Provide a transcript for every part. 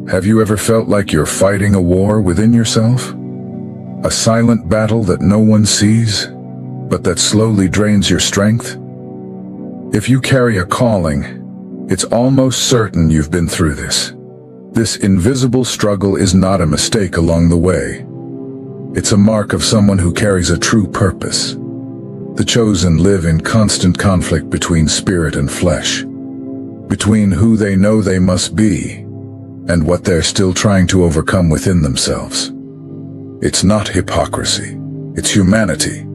Have you ever felt like you're fighting a war within yourself? A silent battle that no one sees, but that slowly drains your strength? If you carry a calling, it's almost certain you've been through this. This invisible struggle is not a mistake along the way. It's a mark of someone who carries a true purpose. The chosen live in constant conflict between spirit and flesh, between who they know they must be and what they're still trying to overcome within themselves. It's not hypocrisy, it's humanity.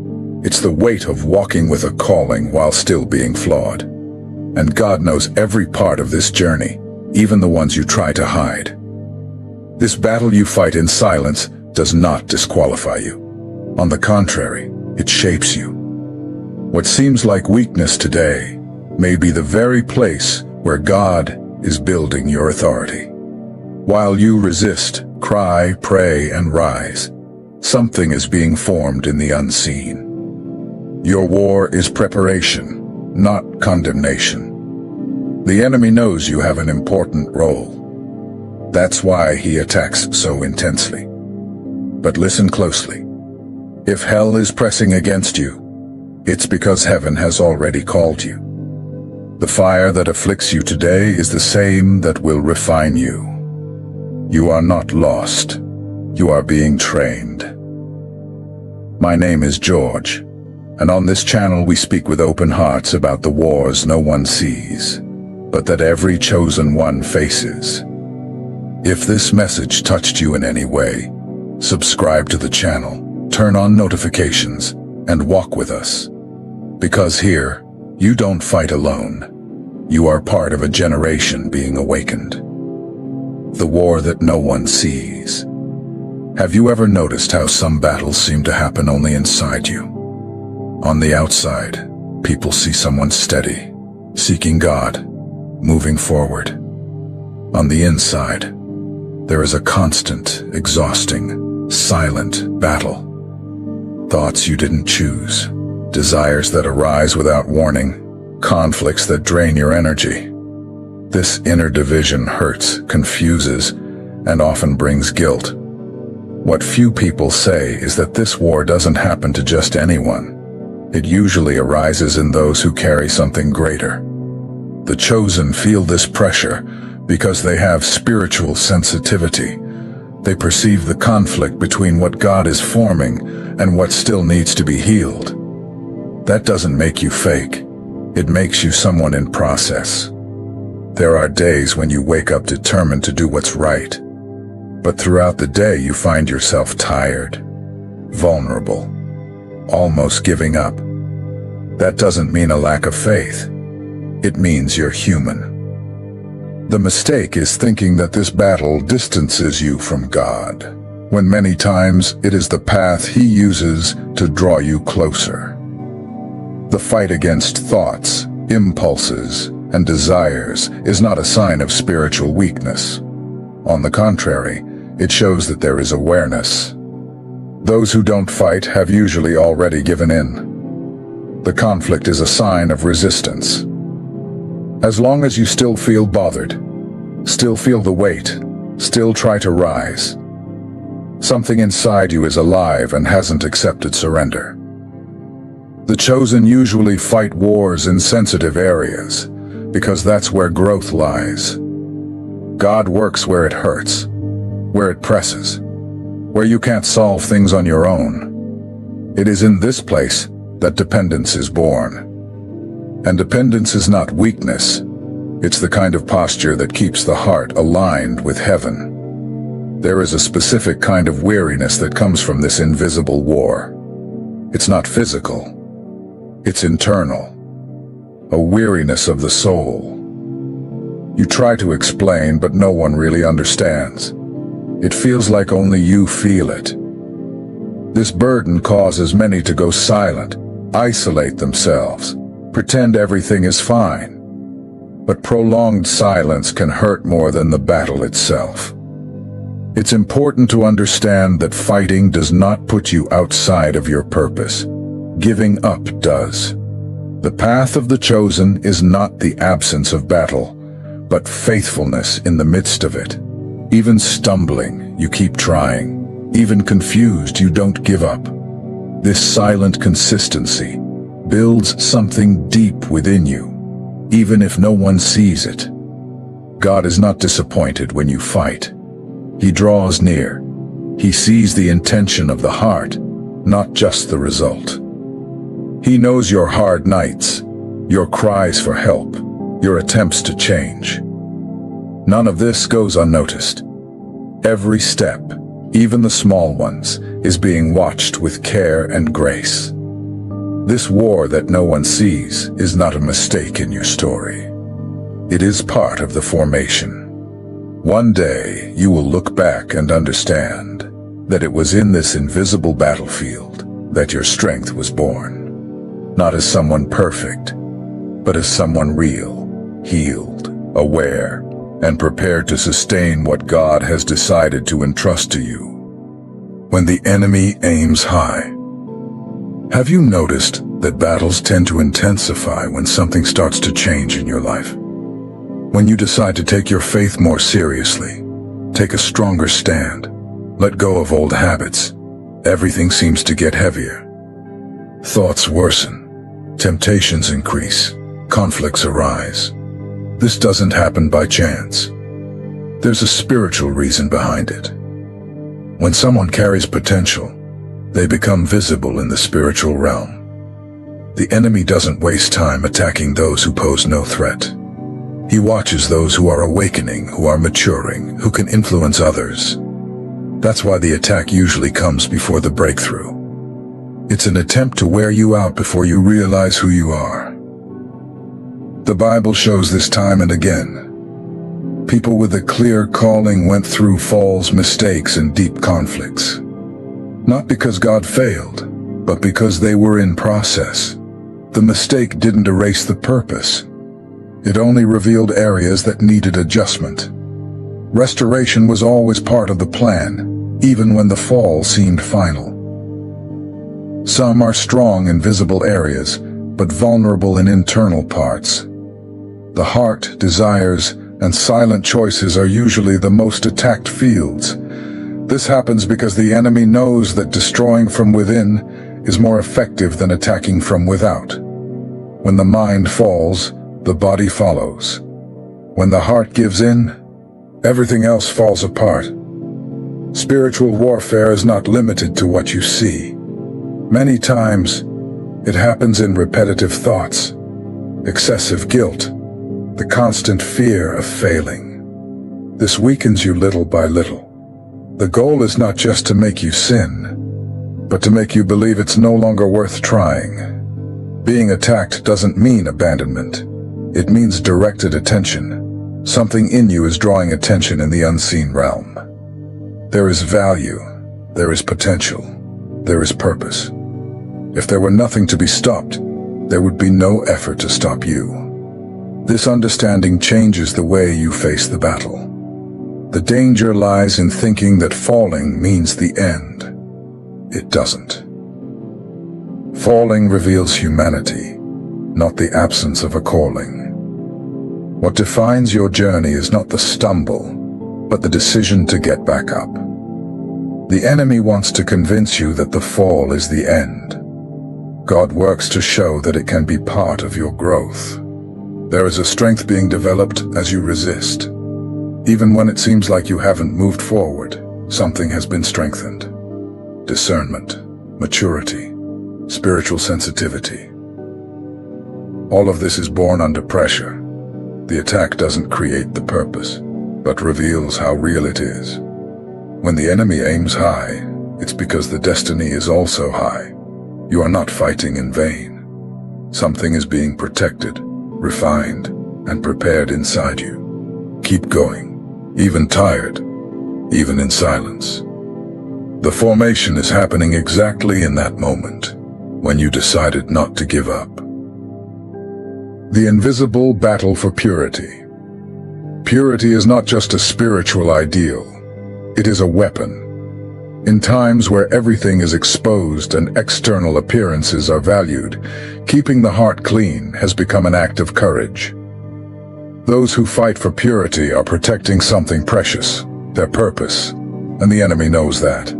It's the weight of walking with a calling while still being flawed. And God knows every part of this journey, even the ones you try to hide. This battle you fight in silence does not disqualify you. On the contrary, it shapes you. What seems like weakness today may be the very place where God is building your authority. While you resist, cry, pray, and rise, something is being formed in the unseen. Your war is preparation, not condemnation. The enemy knows you have an important role. That's why he attacks so intensely. But listen closely. If hell is pressing against you, it's because heaven has already called you. The fire that afflicts you today is the same that will refine you. You are not lost. You are being trained. My name is George, and on this channel we speak with open hearts about the wars no one sees, but that every chosen one faces. If this message touched you in any way, subscribe to the channel, turn on notifications, and walk with us. Because here, you don't fight alone. You are part of a generation being awakened. The war that no one sees. Have you ever noticed how some battles seem to happen only inside you? On the outside, people see someone steady, seeking God, moving forward. On the inside, there is a constant, exhausting, silent battle. Thoughts you didn't choose, desires that arise without warning, conflicts that drain your energy. This inner division hurts, confuses, and often brings guilt. What few people say is that this war doesn't happen to just anyone. It usually arises in those who carry something greater. The chosen feel this pressure because they have spiritual sensitivity. They perceive the conflict between what God is forming and what still needs to be healed. That doesn't make you fake. It makes you someone in process. There are days when you wake up determined to do what's right, but throughout the day you find yourself tired, vulnerable, almost giving up. That doesn't mean a lack of faith. It means you're human. The mistake is thinking that this battle distances you from God, when many times it is the path He uses to draw you closer. The fight against thoughts, impulses, and desires is not a sign of spiritual weakness. On the contrary, it shows that there is awareness. Those who don't fight have usually already given in. The conflict is a sign of resistance. As long as you still feel bothered, still feel the weight, still try to rise, something inside you is alive and hasn't accepted surrender. The chosen usually fight wars in sensitive areas, because that's where growth lies. God works where it hurts, where it presses, where you can't solve things on your own. It is in this place that dependence is born. And dependence is not weakness. It's the kind of posture that keeps the heart aligned with heaven. There is a specific kind of weariness that comes from this invisible war. It's not physical. It's internal. A weariness of the soul. You try to explain, but no one really understands. It feels like only you feel it. This burden causes many to go silent, isolate themselves, pretend everything is fine. But prolonged silence can hurt more than the battle itself. It's important to understand that fighting does not put you outside of your purpose. Giving up does. The path of the chosen is not the absence of battle, but faithfulness in the midst of it. Even stumbling, you keep trying. Even confused, you don't give up. This silent consistency builds something deep within you, even if no one sees it. God is not disappointed when you fight. He draws near. He sees the intention of the heart, not just the result. He knows your hard nights, your cries for help, your attempts to change. None of this goes unnoticed. Every step, even the small ones, is being watched with care and grace. This war that no one sees is not a mistake in your story. It is part of the formation. One day, you will look back and understand that it was in this invisible battlefield that your strength was born. Not as someone perfect, but as someone real, healed, aware, and prepared to sustain what God has decided to entrust to you. When the enemy aims high. Have you noticed that battles tend to intensify when something starts to change in your life? When you decide to take your faith more seriously, take a stronger stand, let go of old habits, everything seems to get heavier. Thoughts worsen, temptations increase, conflicts arise. This doesn't happen by chance. There's a spiritual reason behind it. When someone carries potential, they become visible in the spiritual realm. The enemy doesn't waste time attacking those who pose no threat. He watches those who are awakening, who are maturing, who can influence others. That's why the attack usually comes before the breakthrough. It's an attempt to wear you out before you realize who you are. The Bible shows this time and again. People with a clear calling went through falls, mistakes, and deep conflicts. Not because God failed, but because they were in process. The mistake didn't erase the purpose. It only revealed areas that needed adjustment. Restoration was always part of the plan, even when the fall seemed final. Some are strong in visible areas, but vulnerable in internal parts. The heart, desires, and silent choices are usually the most attacked fields. This happens because the enemy knows that destroying from within is more effective than attacking from without. When the mind falls, the body follows. When the heart gives in, everything else falls apart. Spiritual warfare is not limited to what you see. Many times, it happens in repetitive thoughts, excessive guilt, the constant fear of failing. This weakens you little by little. The goal is not just to make you sin, but to make you believe it's no longer worth trying. Being attacked doesn't mean abandonment. It means directed attention. Something in you is drawing attention in the unseen realm. There is value, there is potential, there is purpose. If there were nothing to be stopped, there would be no effort to stop you. This understanding changes the way you face the battle. The danger lies in thinking that falling means the end. It doesn't. Falling reveals humanity, not the absence of a calling. What defines your journey is not the stumble, but the decision to get back up. The enemy wants to convince you that the fall is the end. God works to show that it can be part of your growth. There is a strength being developed as you resist. Even when it seems like you haven't moved forward, something has been strengthened. Discernment, maturity, spiritual sensitivity. All of this is born under pressure. The attack doesn't create the purpose, but reveals how real it is. When the enemy aims high, it's because the destiny is also high. You are not fighting in vain. Something is being protected, refined, and prepared inside you. Keep going, even tired, even in silence. The formation is happening exactly in that moment, when you decided not to give up. The invisible battle for purity. Purity is not just a spiritual ideal. It is a weapon. In times where everything is exposed and external appearances are valued, keeping the heart clean has become an act of courage. Those who fight for purity are protecting something precious, their purpose, and the enemy knows that.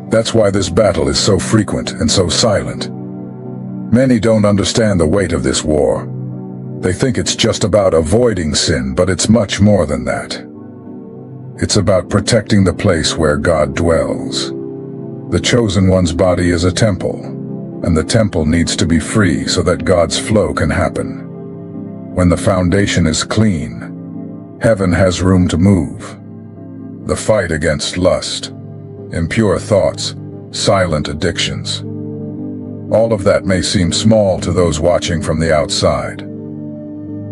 That's why this battle is so frequent and so silent. Many don't understand the weight of this war. They think it's just about avoiding sin, but it's much more than that. It's about protecting the place where God dwells. The chosen one's body is a temple, and the temple needs to be free so that God's flow can happen. When the foundation is clean, heaven has room to move. The fight against lust, impure thoughts, silent addictions. All of that may seem small to those watching from the outside.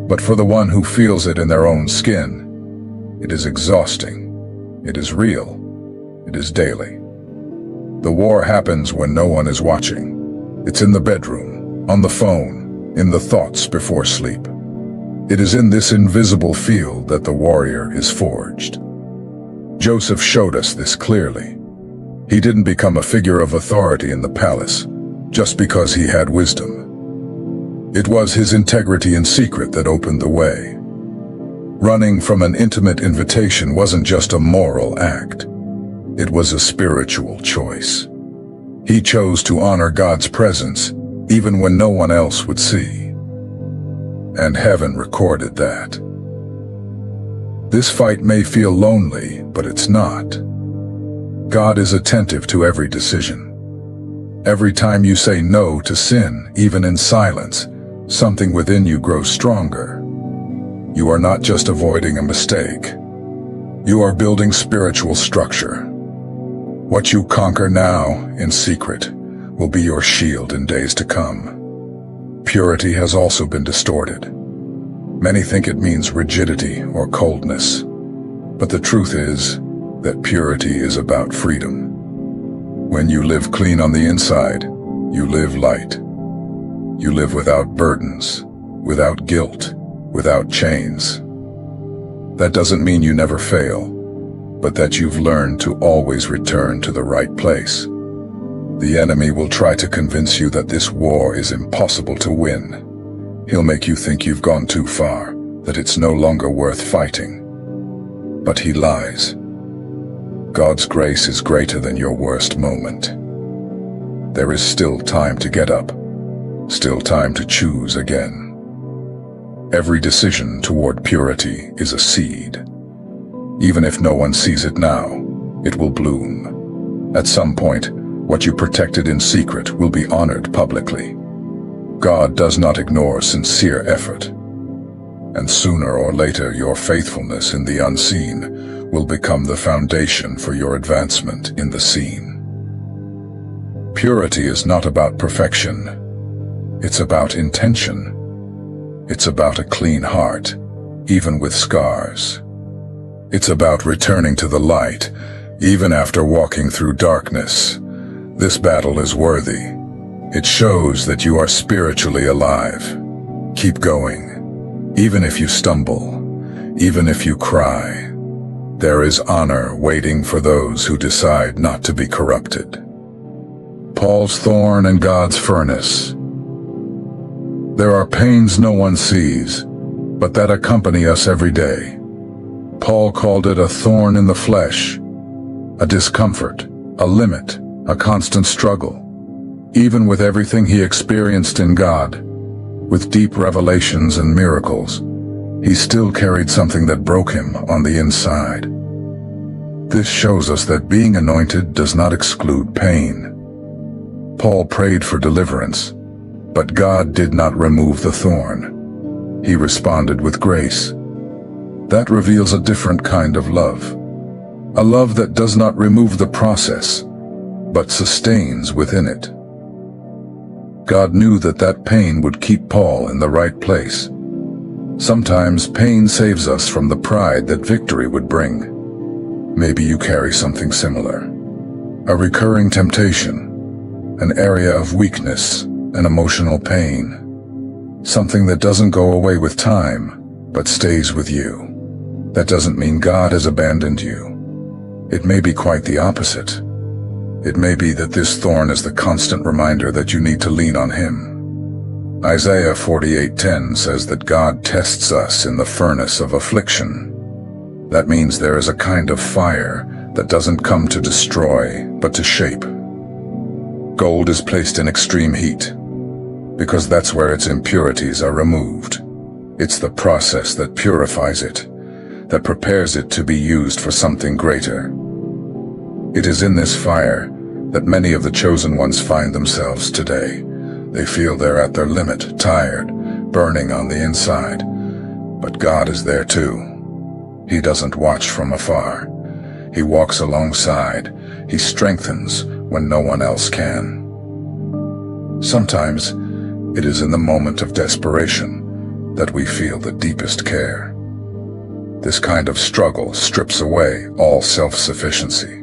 But for the one who feels it in their own skin, it is exhausting, it is real, it is daily. The war happens when no one is watching. It's in the bedroom, on the phone, in the thoughts before sleep. It is in this invisible field that the warrior is forged. Joseph showed us this clearly. He didn't become a figure of authority in the palace just because he had wisdom. It was his integrity in secret that opened the way. Running from an intimate invitation wasn't just a moral act. It was a spiritual choice. He chose to honor God's presence even when no one else would see. And heaven recorded that. This fight may feel lonely, but it's not. God is attentive to every decision. Every time you say no to sin, even in silence, something within you grows stronger. You are not just avoiding a mistake. You are building spiritual structure. What you conquer now, in secret, will be your shield in days to come. Purity has also been distorted. Many think it means rigidity or coldness. But the truth is that purity is about freedom. When you live clean on the inside, you live light. You live without burdens, without guilt, without chains. That doesn't mean you never fail, but that you've learned to always return to the right place. The enemy will try to convince you that this war is impossible to win. He'll make you think you've gone too far, that it's no longer worth fighting. But he lies. God's grace is greater than your worst moment. There is still time to get up, still time to choose again. Every decision toward purity is a seed. Even if no one sees it now, it will bloom. At some point, what you protected in secret will be honored publicly. God does not ignore sincere effort. And sooner or later, your faithfulness in the unseen will become the foundation for your advancement in the seen. Purity is not about perfection. It's about intention. It's about a clean heart, even with scars. It's about returning to the light, even after walking through darkness. This battle is worthy. It shows that you are spiritually alive. Keep going. Even if you stumble, even if you cry, there is honor waiting for those who decide not to be corrupted. Paul's thorn and God's furnace. There are pains no one sees, but that accompany us every day. Paul called it a thorn in the flesh, a discomfort, a limit, a constant struggle. Even with everything he experienced in God, with deep revelations and miracles, he still carried something that broke him on the inside. This shows us that being anointed does not exclude pain. Paul prayed for deliverance, but God did not remove the thorn. He responded with grace. That reveals a different kind of love. A love that does not remove the process, but sustains within it. God knew that pain would keep Paul in the right place. Sometimes pain saves us from the pride that victory would bring. Maybe you carry something similar. A recurring temptation, an area of weakness, an emotional pain. Something that doesn't go away with time, but stays with you. That doesn't mean God has abandoned you. It may be quite the opposite. It may be that this thorn is the constant reminder that you need to lean on Him. Isaiah 48:10 says that God tests us in the furnace of affliction. That means there is a kind of fire that doesn't come to destroy, but to shape. Gold is placed in extreme heat, because that's where its impurities are removed. It's the process that purifies it, that prepares it to be used for something greater. It is in this fire that many of the chosen ones find themselves today. They feel they're at their limit, tired, burning on the inside. But God is there too. He doesn't watch from afar. He walks alongside. He strengthens when no one else can. Sometimes it is in the moment of desperation that we feel the deepest care. This kind of struggle strips away all self-sufficiency.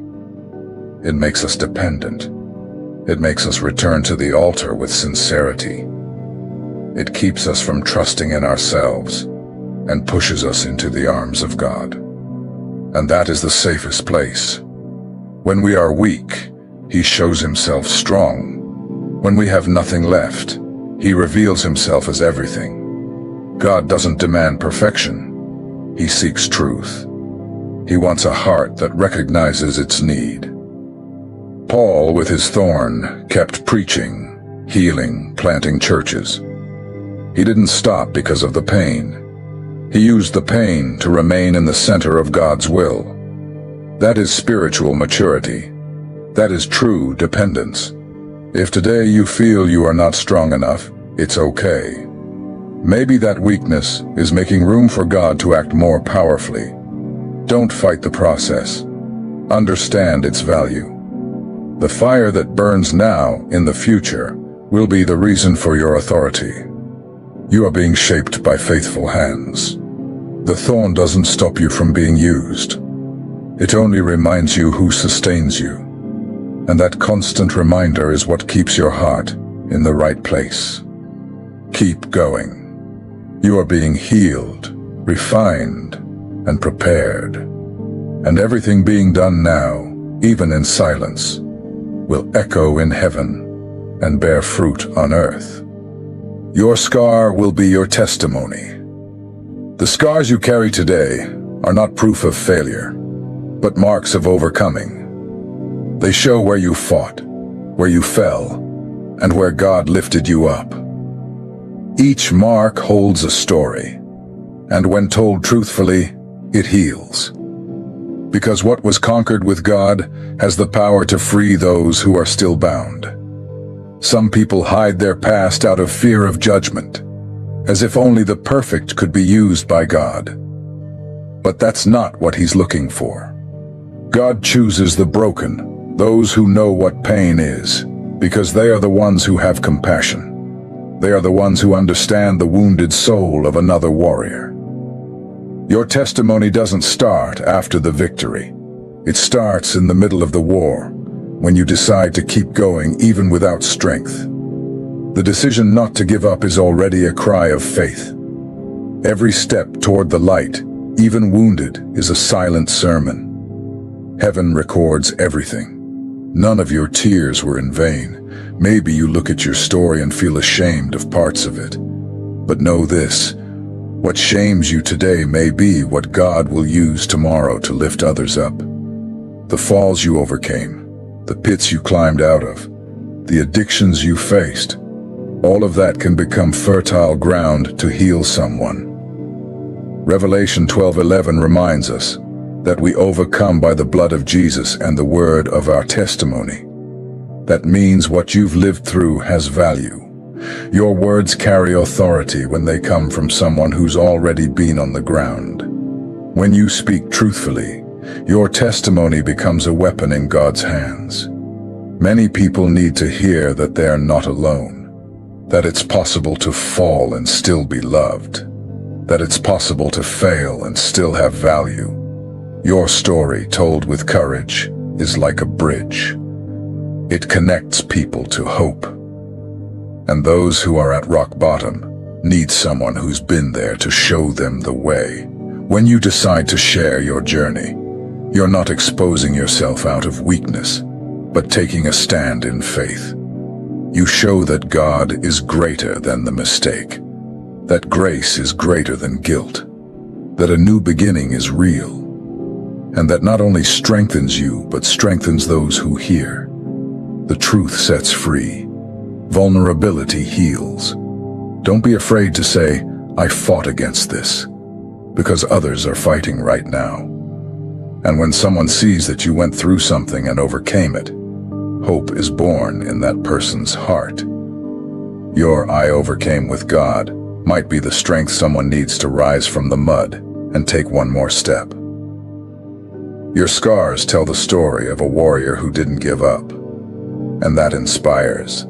It makes us dependent. It makes us return to the altar with sincerity. It keeps us from trusting in ourselves and pushes us into the arms of God. And that is the safest place. When we are weak, He shows Himself strong. When we have nothing left, He reveals Himself as everything. God doesn't demand perfection. He seeks truth. He wants a heart that recognizes its need. Paul, with his thorn, kept preaching, healing, planting churches. He didn't stop because of the pain. He used the pain to remain in the center of God's will. That is spiritual maturity. That is true dependence. If today you feel you are not strong enough, it's okay. Maybe that weakness is making room for God to act more powerfully. Don't fight the process. Understand its value. The fire that burns now in the future will be the reason for your authority. You are being shaped by faithful hands. The thorn doesn't stop you from being used. It only reminds you who sustains you. And that constant reminder is what keeps your heart in the right place. Keep going. You are being healed, refined, and prepared. And everything being done now, even in silence, will echo in heaven and bear fruit on earth. Your scar will be your testimony. The scars you carry today are not proof of failure, but marks of overcoming. They show where you fought, where you fell, and where God lifted you up. Each mark holds a story, and when told truthfully, it heals. Because what was conquered with God has the power to free those who are still bound. Some people hide their past out of fear of judgment, as if only the perfect could be used by God. But that's not what He's looking for. God chooses the broken, those who know what pain is, because they are the ones who have compassion. They are the ones who understand the wounded soul of another warrior. Your testimony doesn't start after the victory. It starts in the middle of the war, when you decide to keep going even without strength. The decision not to give up is already a cry of faith. Every step toward the light, even wounded, is a silent sermon. Heaven records everything. None of your tears were in vain. Maybe you look at your story and feel ashamed of parts of it. But know this, what shames you today may be what God will use tomorrow to lift others up. The falls you overcame, the pits you climbed out of, the addictions you faced, all of that can become fertile ground to heal someone. Revelation 12:11 reminds us that we overcome by the blood of Jesus and the word of our testimony. That means what you've lived through has value. Your words carry authority when they come from someone who's already been on the ground. When you speak truthfully, your testimony becomes a weapon in God's hands. Many people need to hear that they are not alone, that it's possible to fall and still be loved, that it's possible to fail and still have value. Your story, told with courage, is like a bridge. It connects people to hope. And those who are at rock bottom need someone who's been there to show them the way. When you decide to share your journey, you're not exposing yourself out of weakness, but taking a stand in faith. You show that God is greater than the mistake, that grace is greater than guilt, that a new beginning is real. and that not only strengthens you, but strengthens those who hear. The truth sets free. Vulnerability heals. Don't be afraid to say, "I fought against this," because others are fighting right now. And when someone sees that you went through something and overcame it, hope is born in that person's heart. Your "I overcame with God" might be the strength someone needs to rise from the mud and take one more step. Your scars tell the story of a warrior who didn't give up, and that inspires.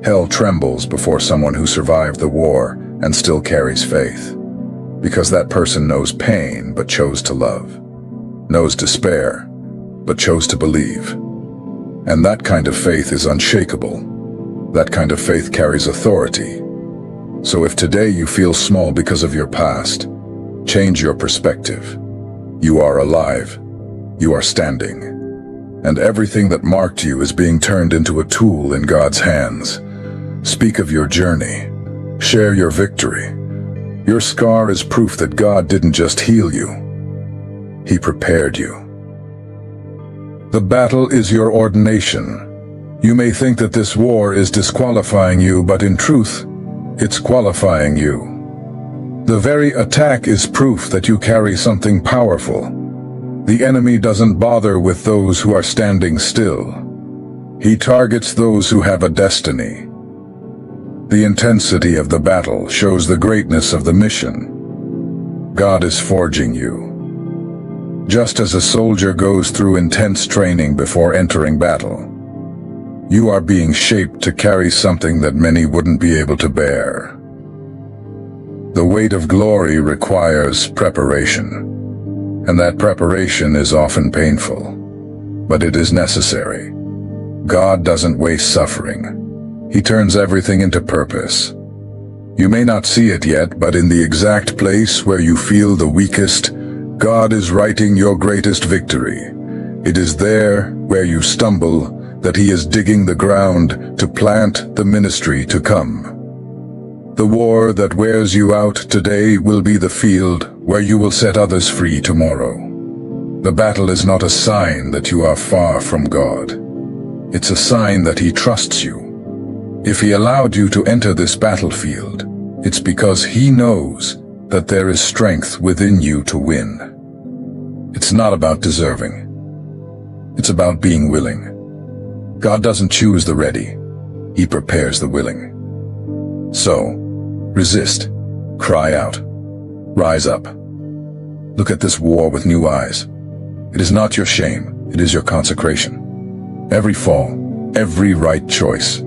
Hell trembles before someone who survived the war and still carries faith, because that person knows pain but chose to love, knows despair but chose to believe. And that kind of faith is unshakable. That kind of faith carries authority. So if today you feel small because of your past, change your perspective. You are alive. You are standing. And everything that marked you is being turned into a tool in God's hands. Speak of your journey. Share your victory. Your scar is proof that God didn't just heal you. He prepared you. The battle is your ordination. You may think that this war is disqualifying you, but in truth, it's qualifying you. The very attack is proof that you carry something powerful. The enemy doesn't bother with those who are standing still. He targets those who have a destiny. The intensity of the battle shows the greatness of the mission. God is forging you. Just as a soldier goes through intense training before entering battle, you are being shaped to carry something that many wouldn't be able to bear. The weight of glory requires preparation, and that preparation is often painful, but it is necessary. God doesn't waste suffering. He turns everything into purpose. You may not see it yet, but in the exact place where you feel the weakest, God is writing your greatest victory. It is there where you stumble that He is digging the ground to plant the ministry to come. The war that wears you out today will be the field where you will set others free tomorrow. The battle is not a sign that you are far from God. It's a sign that He trusts you. If He allowed you to enter this battlefield, it's because He knows that there is strength within you to win. It's not about deserving. It's about being willing. God doesn't choose the ready. He prepares the willing. So, resist. Cry out. Rise up. Look at this war with new eyes. It is not your shame. It is your consecration. Every fall, every right choice,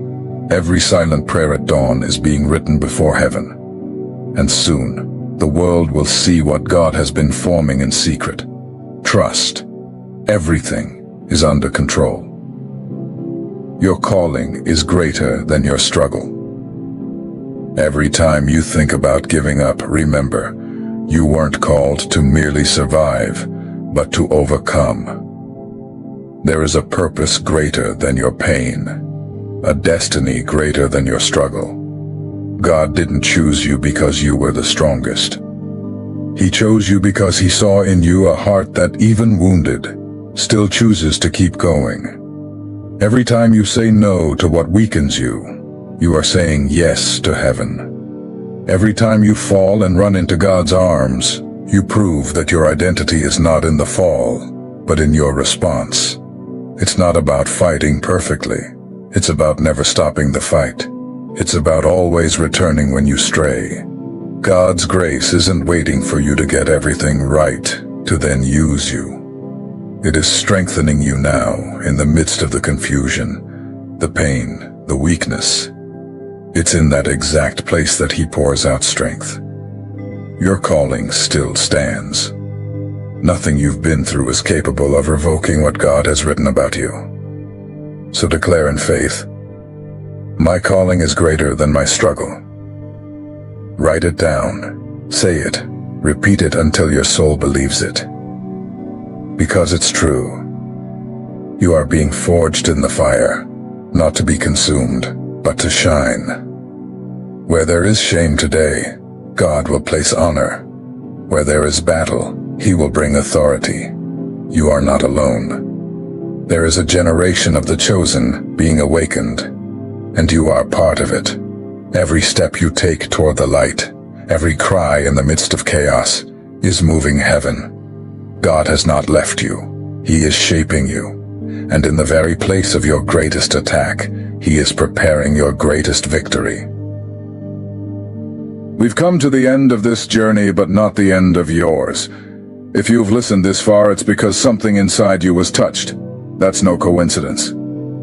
every silent prayer at dawn is being written before heaven. And soon, the world will see what God has been forming in secret. Trust. Everything is under control. Your calling is greater than your struggle. Every time you think about giving up, remember, you weren't called to merely survive, but to overcome. There is a purpose greater than your pain, a destiny greater than your struggle. God didn't choose you because you were the strongest. He chose you because He saw in you a heart that, even wounded, still chooses to keep going. Every time you say no to what weakens you, you are saying yes to heaven. Every time you fall and run into God's arms, you prove that your identity is not in the fall, but in your response. It's not about fighting perfectly. It's about never stopping the fight. It's about always returning when you stray. God's grace isn't waiting for you to get everything right to then use you. It is strengthening you now in the midst of the confusion, the pain, the weakness. It's in that exact place that He pours out strength. Your calling still stands. Nothing you've been through is capable of revoking what God has written about you. So declare in faith, "My calling is greater than my struggle." Write it down, say it, repeat it until your soul believes it. Because it's true. You are being forged in the fire, not to be consumed, but to shine. Where there is shame today, God will place honor. Where there is battle, He will bring authority. You are not alone. There is a generation of the chosen being awakened, and you are part of it. Every step you take toward the light, every cry in the midst of chaos, is moving heaven. God has not left you. He is shaping you. And in the very place of your greatest attack, He is preparing your greatest victory. We've come to the end of this journey, but not the end of yours. If you've listened this far, it's because something inside you was touched. That's no coincidence.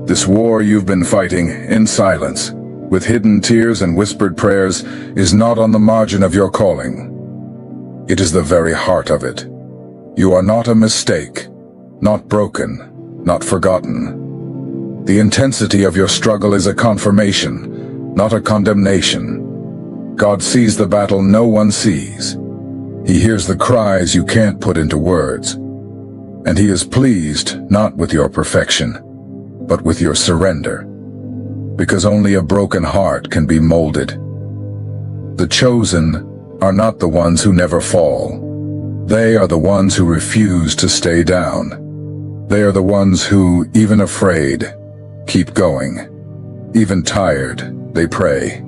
This war you've been fighting, in silence, with hidden tears and whispered prayers, is not on the margin of your calling. It is the very heart of it. You are not a mistake, not broken, not forgotten. The intensity of your struggle is a confirmation, not a condemnation. God sees the battle no one sees. He hears the cries you can't put into words. And He is pleased not with your perfection, but with your surrender. Because only a broken heart can be molded. The chosen are not the ones who never fall. They are the ones who refuse to stay down. They are the ones who, even afraid, keep going. Even tired, they pray.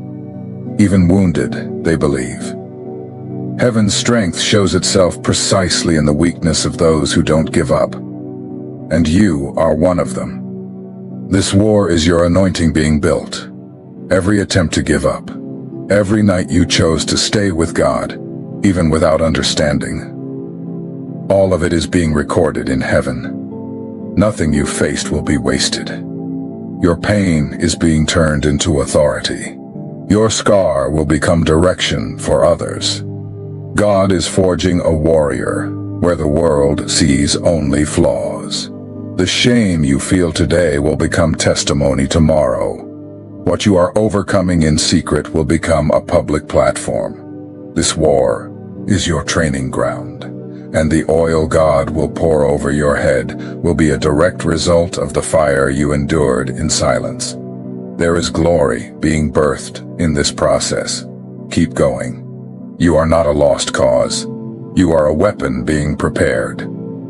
Even wounded, they believe. Heaven's strength shows itself precisely in the weakness of those who don't give up. And you are one of them. This war is your anointing being built. Every attempt to give up. Every night you chose to stay with God, even without understanding. All of it is being recorded in heaven. Nothing you faced will be wasted. Your pain is being turned into authority. Your scar will become direction for others. God is forging a warrior where the world sees only flaws. The shame you feel today will become testimony tomorrow. What you are overcoming in secret will become a public platform. This war is your training ground, and the oil God will pour over your head will be a direct result of the fire you endured in silence. There is glory being birthed in this process. Keep going. You are not a lost cause. You are a weapon being prepared.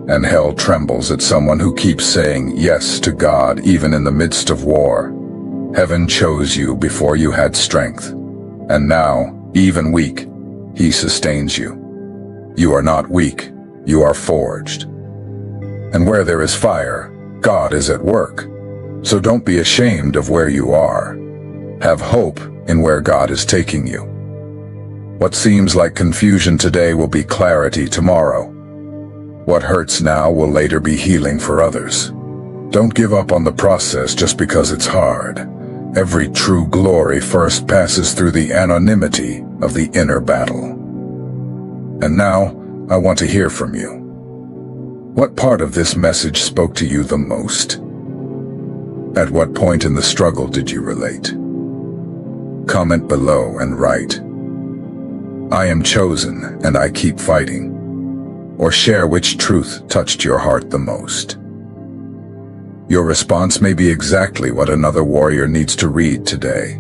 And hell trembles at someone who keeps saying yes to God even in the midst of war. Heaven chose you before you had strength. And now, even weak, He sustains you. You are not weak. You are forged. And where there is fire, God is at work. So don't be ashamed of where you are. Have hope in where God is taking you. What seems like confusion today will be clarity tomorrow. What hurts now will later be healing for others. Don't give up on the process just because it's hard. Every true glory first passes through the anonymity of the inner battle. And now, I want to hear from you. What part of this message spoke to you the most? At what point in the struggle did you relate? Comment below and write, "I am chosen and I keep fighting." Or share which truth touched your heart the most. Your response may be exactly what another warrior needs to read today.